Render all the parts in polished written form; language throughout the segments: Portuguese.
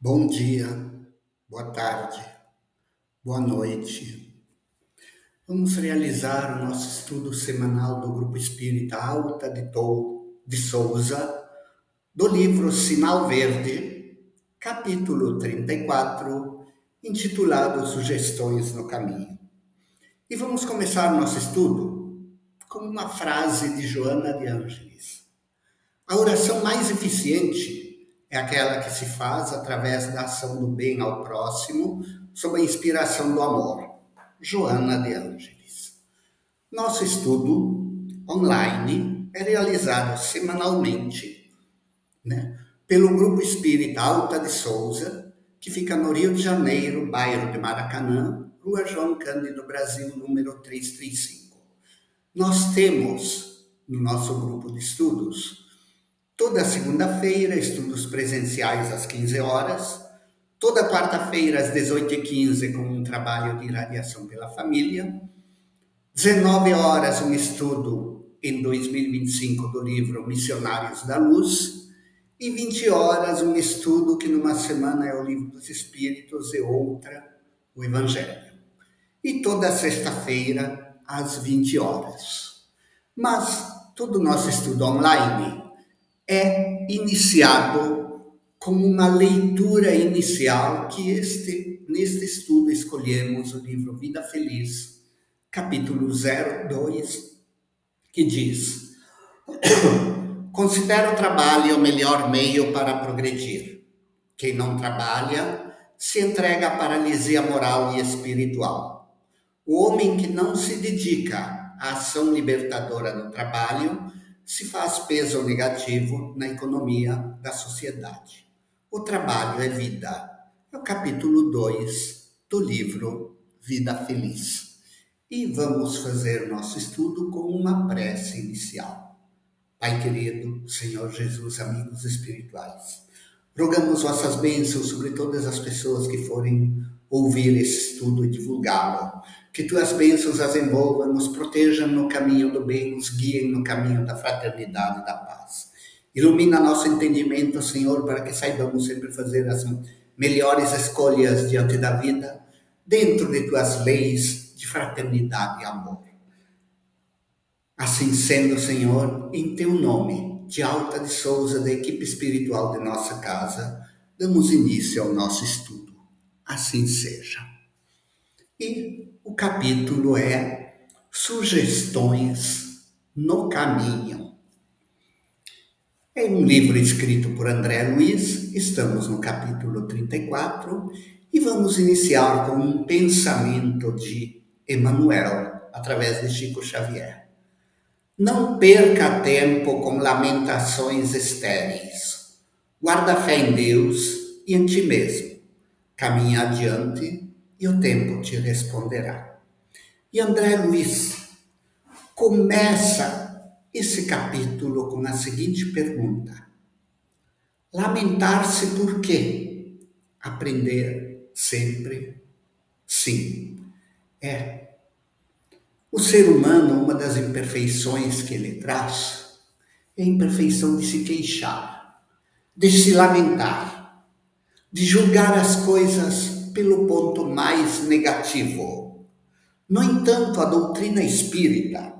Bom dia, boa tarde, boa noite. Vamos realizar o nosso estudo semanal do Grupo Espírita Alta de Souza, do livro Sinal Verde, capítulo 34, intitulado Sugestões no Caminho. E vamos começar nosso estudo com uma frase de Joana de Ângeles. A oração mais eficiente é aquela que se faz através da ação do bem ao próximo, sob a inspiração do amor. Joana de Ângeles. Nosso estudo online é realizado semanalmente, pelo Grupo Espírita Alta de Souza, que fica no Rio de Janeiro, bairro de Maracanã, Rua João Cândido Brasil, número 335. Nós temos, no nosso grupo de estudos, toda segunda-feira, estudos presenciais às 15 horas. Toda quarta-feira, às 18h15, com um trabalho de irradiação pela família. 19 horas, um estudo em 2025 do livro Missionários da Luz. E 20 horas, um estudo que numa semana é o Livro dos Espíritos e outra, o Evangelho. E toda sexta-feira, às 20 horas. Mas todo o nosso estudo online é iniciado com uma leitura inicial que neste estudo escolhemos o livro Vida Feliz, capítulo 02, que diz: considera o trabalho o melhor meio para progredir. Quem não trabalha se entrega à paralisia moral e espiritual. O homem que não se dedica à ação libertadora no trabalho se faz peso negativo na economia da sociedade. O trabalho é vida. É o capítulo 2 do livro Vida Feliz. E vamos fazer nosso estudo com uma prece inicial. Pai querido, Senhor Jesus, amigos espirituais, rogamos vossas bênçãos sobre todas as pessoas que forem ouvir esse estudo e divulgá-lo. Que tuas bênçãos as envolvam, nos protejam no caminho do bem, nos guiem no caminho da fraternidade e da paz. Ilumina nosso entendimento, Senhor, para que saibamos sempre fazer as melhores escolhas diante da vida, dentro de tuas leis de fraternidade e amor. Assim sendo, Senhor, em teu nome, de Alta de Souza, da equipe espiritual de nossa casa, damos início ao nosso estudo. Assim seja. E o capítulo é Sugestões no Caminho. É um livro escrito por André Luiz, estamos no capítulo 34 e vamos iniciar com um pensamento de Emmanuel, através de Chico Xavier. Não perca tempo com lamentações estéreis. Guarda fé em Deus e em ti mesmo. Caminha adiante e o tempo te responderá. E André Luiz começa esse capítulo com a seguinte pergunta: lamentar-se por quê? Aprender sempre sim. O ser humano, uma das imperfeições que ele traz é a imperfeição de se queixar, de se lamentar, de julgar as coisas pelo ponto mais negativo. No entanto, a doutrina espírita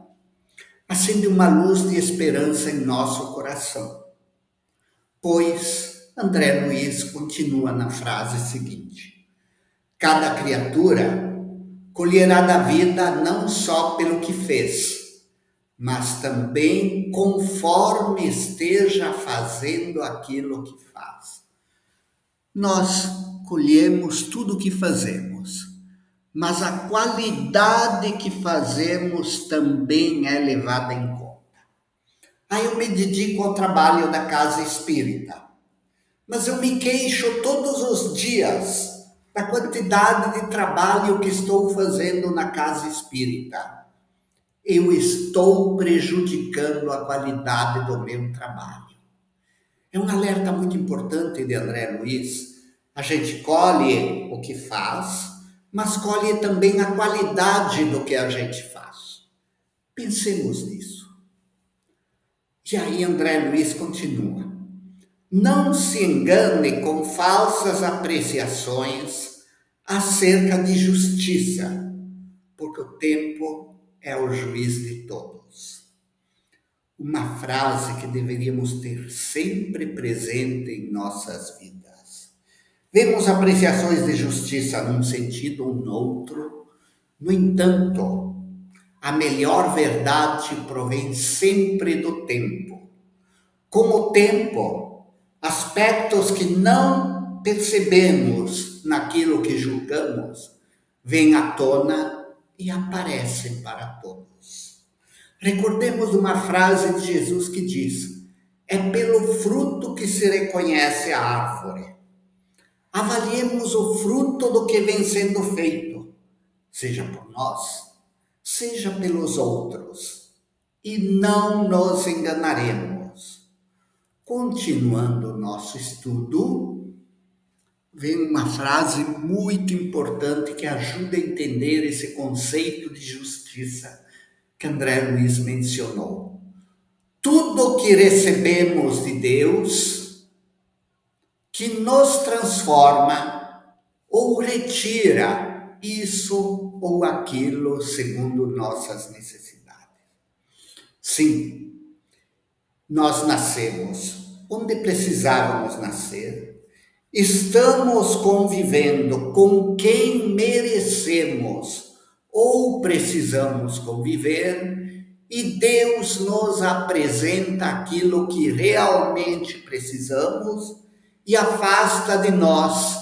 acende uma luz de esperança em nosso coração. Pois André Luiz continua na frase seguinte: cada criatura colherá da vida não só pelo que fez, mas também conforme esteja fazendo aquilo que faz. Nós colhemos tudo o que fazemos, mas a qualidade que fazemos também é levada em conta. Aí eu me dedico ao trabalho da casa espírita, mas eu me queixo todos os dias da quantidade de trabalho que estou fazendo na casa espírita. Eu estou prejudicando a qualidade do meu trabalho. É um alerta muito importante de André Luiz. A gente colhe o que faz, mas colhe também a qualidade do que a gente faz. Pensemos nisso. E aí André Luiz continua: Não se engane com falsas apreciações acerca de justiça, porque o tempo é o juiz de todos. Uma frase que deveríamos ter sempre presente em nossas vidas. Vemos apreciações de justiça num sentido ou no outro. No entanto, a melhor verdade provém sempre do tempo. Com o tempo, aspectos que não percebemos naquilo que julgamos vêm à tona e aparecem para todos. Recordemos uma frase de Jesus que diz: é pelo fruto que se reconhece a árvore. Avaliemos o fruto do que vem sendo feito, seja por nós, seja pelos outros, e não nos enganaremos. Continuando o nosso estudo, vem uma frase muito importante que ajuda a entender esse conceito de justiça que André Luiz mencionou. Tudo que recebemos de Deus, que nos transforma ou retira isso ou aquilo segundo nossas necessidades. Sim, nós nascemos onde precisávamos nascer, estamos convivendo com quem merecemos ou precisamos conviver, e Deus nos apresenta aquilo que realmente precisamos e afasta de nós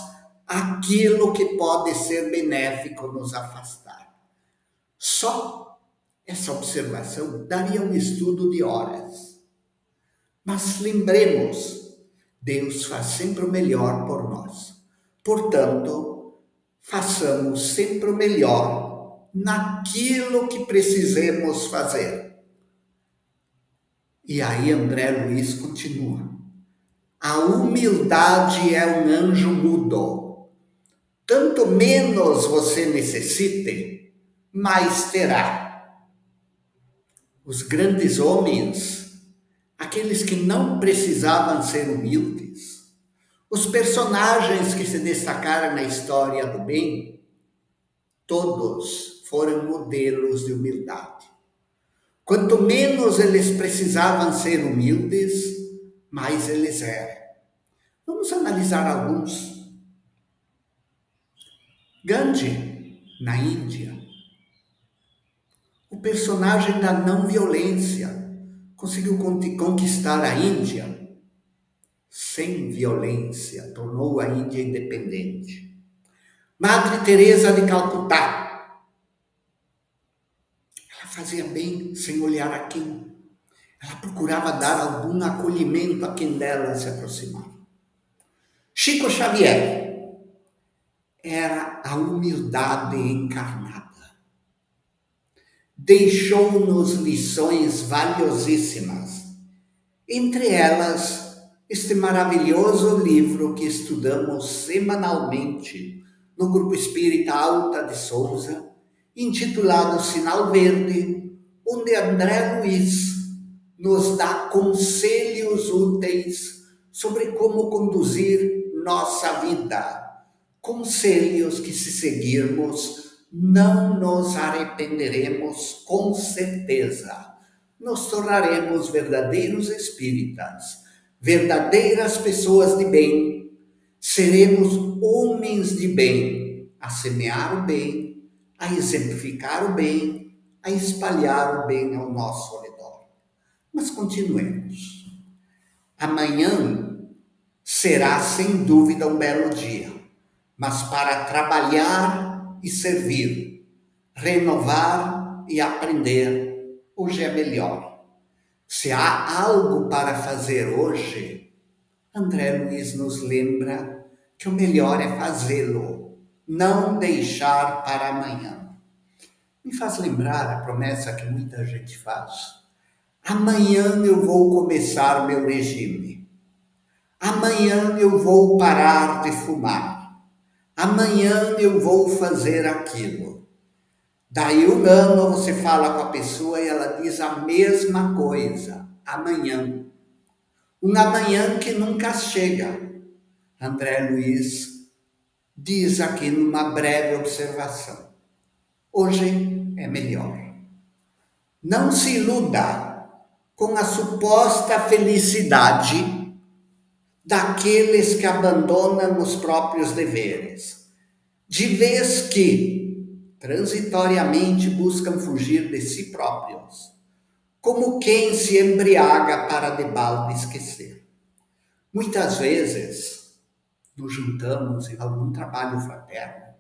aquilo que pode ser benéfico nos afastar. Só essa observação daria um estudo de horas. Mas lembremos, Deus faz sempre o melhor por nós. Portanto, façamos sempre o melhor naquilo que precisemos fazer. E aí André Luiz continua. A humildade é um anjo mudo. Tanto menos você necessite, mais terá. Os grandes homens, aqueles que não precisavam ser humildes, os personagens que se destacaram na história do bem, todos foram modelos de humildade. Quanto menos eles precisavam ser humildes, mais eles eram. Vamos analisar alguns. Gandhi, na Índia, o personagem da não violência, conseguiu conquistar a Índia sem violência, tornou a Índia independente. Madre Teresa de Calcutá, ela fazia bem sem olhar a quem. Ela procurava dar algum acolhimento a quem dela se aproximava. Chico Xavier era a humildade encarnada. Deixou-nos lições valiosíssimas, entre elas este maravilhoso livro que estudamos semanalmente no Grupo Espírita Alta de Souza, intitulado Sinal Verde, onde André Luiz nos dá conselhos úteis sobre como conduzir nossa vida. Conselhos que, se seguirmos, não nos arrependeremos com certeza. Nos tornaremos verdadeiros espíritas, verdadeiras pessoas de bem. Seremos homens de bem, a semear o bem, a exemplificar o bem, a espalhar o bem ao nosso redor. Mas continuemos. Amanhã será sem dúvida um belo dia, mas para trabalhar e servir, renovar e aprender, hoje é melhor. Se há algo para fazer hoje, André Luiz nos lembra que o melhor é fazê-lo, não deixar para amanhã. Me faz lembrar a promessa que muita gente faz. Amanhã eu vou começar meu regime. Amanhã eu vou parar de fumar. Amanhã eu vou fazer aquilo. Daí um ano você fala com a pessoa e ela diz a mesma coisa. Amanhã. Um amanhã que nunca chega. André Luiz diz aqui numa breve observação: hoje é melhor. Não se iluda com a suposta felicidade daqueles que abandonam os próprios deveres, de vez que transitoriamente buscam fugir de si próprios, como quem se embriaga para debalde esquecer. Muitas vezes nos juntamos em algum trabalho fraterno,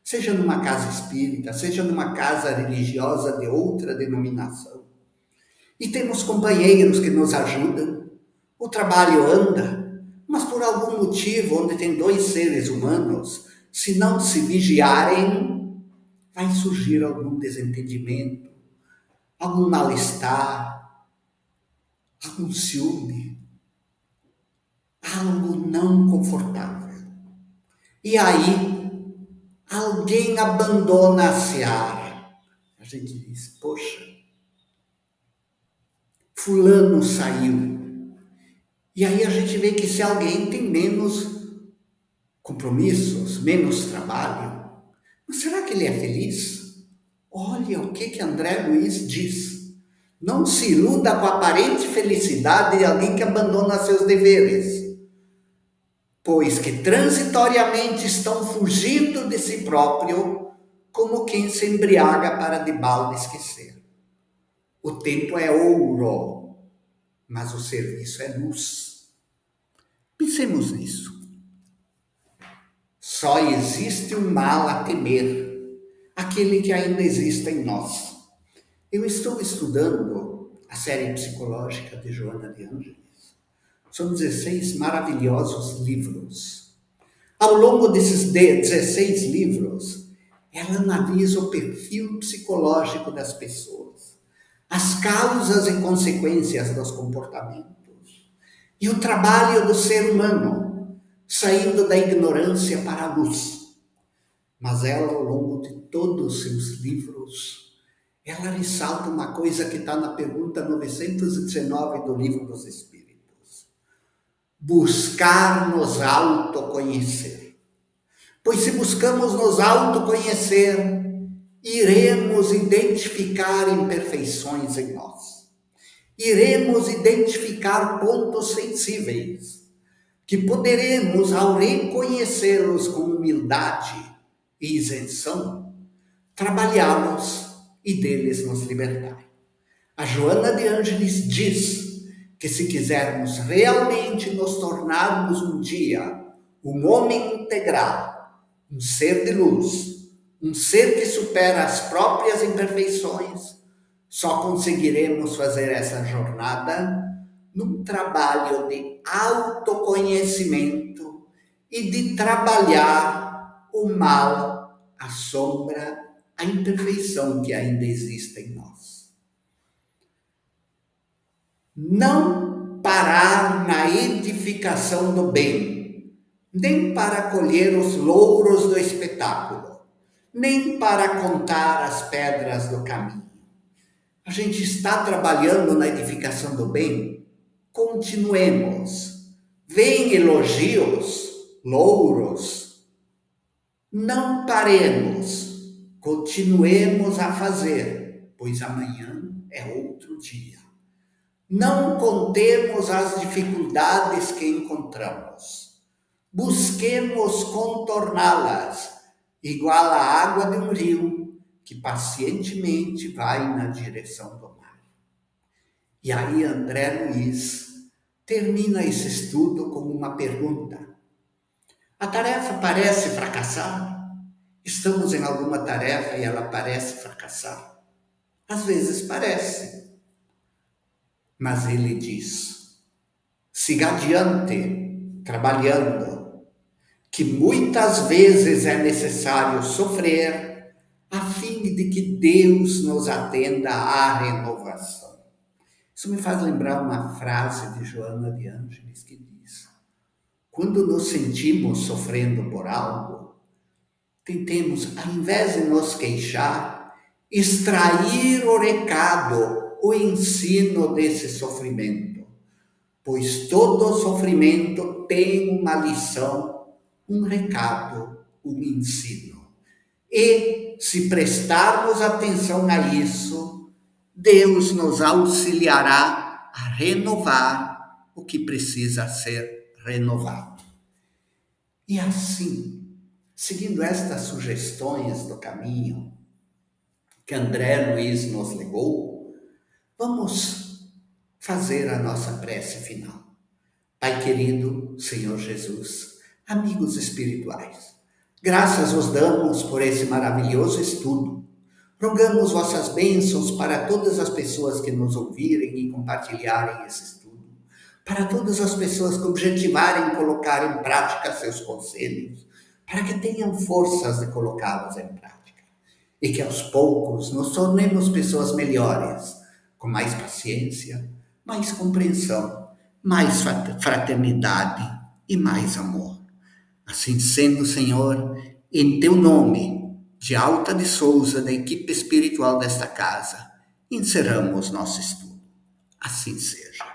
seja numa casa espírita, seja numa casa religiosa de outra denominação, e temos companheiros que nos ajudam, o trabalho anda, mas por algum motivo, onde tem dois seres humanos, se não se vigiarem, vai surgir algum desentendimento, algum mal-estar, algum ciúme, algo não confortável. E aí, alguém abandona a seara. A gente diz, poxa, fulano saiu. E aí a gente vê que se alguém tem menos compromissos, menos trabalho, mas será que ele é feliz? Olha o que André Luiz diz. Não se iluda com a aparente felicidade de alguém que abandona seus deveres, pois que transitoriamente estão fugindo de si próprio, como quem se embriaga para debalde esquecer. O tempo é ouro, mas o serviço é luz. Pensemos nisso. Só existe um mal a temer, aquele que ainda existe em nós. Eu estou estudando a série psicológica de Joana de Ângeles. São 16 maravilhosos livros. Ao longo desses 16 livros, ela analisa o perfil psicológico das pessoas, as causas e consequências dos comportamentos e o trabalho do ser humano, saindo da ignorância para a luz. Mas ela, ao longo de todos os seus livros, ela ressalta uma coisa que está na pergunta 919 do Livro dos Espíritos. Buscar nos autoconhecer. Pois se buscamos nos autoconhecer, iremos identificar imperfeições em nós. Iremos identificar pontos sensíveis, que poderemos, ao reconhecê-los com humildade e isenção, trabalhá-los e deles nos libertar. A Joana de Ângeles diz que se quisermos realmente nos tornarmos um dia um homem integral, um ser de luz, um ser que supera as próprias imperfeições, só conseguiremos fazer essa jornada num trabalho de autoconhecimento e de trabalhar o mal, a sombra, a imperfeição que ainda existe em nós. Não parar na edificação do bem, nem para colher os louros do espetáculo, nem para contar as pedras do caminho. A gente está trabalhando na edificação do bem? Continuemos. Vem elogios, louros. Não paremos. Continuemos a fazer, pois amanhã é outro dia. Não contemos as dificuldades que encontramos. Busquemos contorná-las, igual a água de um rio que pacientemente vai na direção do mar. E aí André Luiz termina esse estudo com uma pergunta. A tarefa parece fracassar? Estamos em alguma tarefa e ela parece fracassar? Às vezes parece. Mas ele diz, siga adiante, trabalhando, que muitas vezes é necessário sofrer, a fim de que Deus nos atenda à renovação. Isso me faz lembrar uma frase de Joana de Ângeles que diz, quando nos sentimos sofrendo por algo, tentemos, ao invés de nos queixar, extrair o recado, o ensino desse sofrimento. pois todo sofrimento tem uma lição, um recado, um ensino. E, se prestarmos atenção a isso, Deus nos auxiliará a renovar o que precisa ser renovado. E assim, seguindo estas sugestões do caminho que André Luiz nos legou, vamos fazer a nossa prece final. Pai querido, Senhor Jesus, amigos espirituais, graças vos damos por esse maravilhoso estudo. Rogamos vossas bênçãos para todas as pessoas que nos ouvirem e compartilharem esse estudo, para todas as pessoas que objetivarem colocar em prática seus conselhos, para que tenham forças de colocá-los em prática e que aos poucos nos tornemos pessoas melhores, com mais paciência, mais compreensão, mais fraternidade e mais amor. Assim sendo, Senhor, em teu nome, de Alta de Souza, da equipe espiritual desta casa, encerramos nosso estudo. Assim seja.